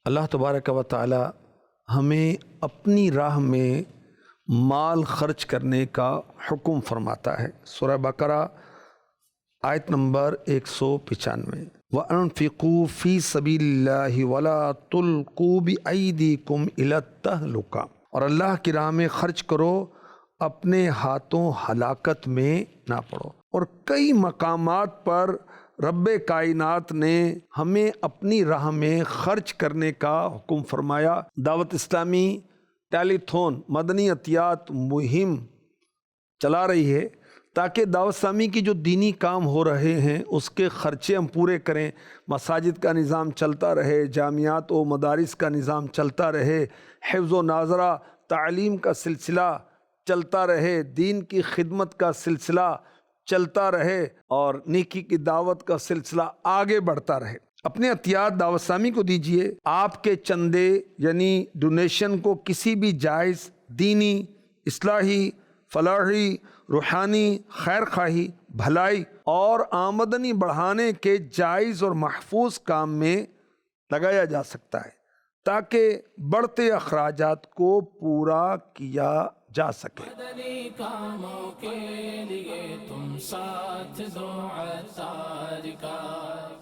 اللہ تبارک و تعالی ہمیں اپنی راہ میں مال خرچ کرنے کا حکم فرماتا ہے۔ سورہ بقرہ آیت نمبر 195، وَأَنفِقُوا فِي سَبِيلِ اللَّهِ وَلَا تُلْقُوا بِأَيْدِيكُمْ إِلَى التَّهْلُكَةِ، اور اللہ کی راہ میں خرچ کرو، اپنے ہاتھوں ہلاکت میں نہ پڑو۔ اور کئی مقامات پر رب کائنات نے ہمیں اپنی راہ میں خرچ کرنے کا حکم فرمایا۔ دعوت اسلامی ٹیلی تھون مدنی عطیات مہم چلا رہی ہے تاکہ دعوت اسلامی کی جو دینی کام ہو رہے ہیں اس کے خرچے ہم پورے کریں، مساجد کا نظام چلتا رہے، جامعات و مدارس کا نظام چلتا رہے، حفظ و ناظرہ تعلیم کا سلسلہ چلتا رہے، دین کی خدمت کا سلسلہ چلتا رہے، اور نیکی کی دعوت کا سلسلہ آگے بڑھتا رہے۔ اپنے عطیات دعوت اسلامی کو دیجئے۔ آپ کے چندے یعنی ڈونیشن کو کسی بھی جائز دینی، اصلاحی، فلاحی، روحانی، خیر خواہی، بھلائی اور آمدنی بڑھانے کے جائز اور محفوظ کام میں لگایا جا سکتا ہے تاکہ بڑھتے اخراجات کو پورا کیا جا سکے۔ مدنی کاموں کے لیے تم ساتھ دو عطار کا۔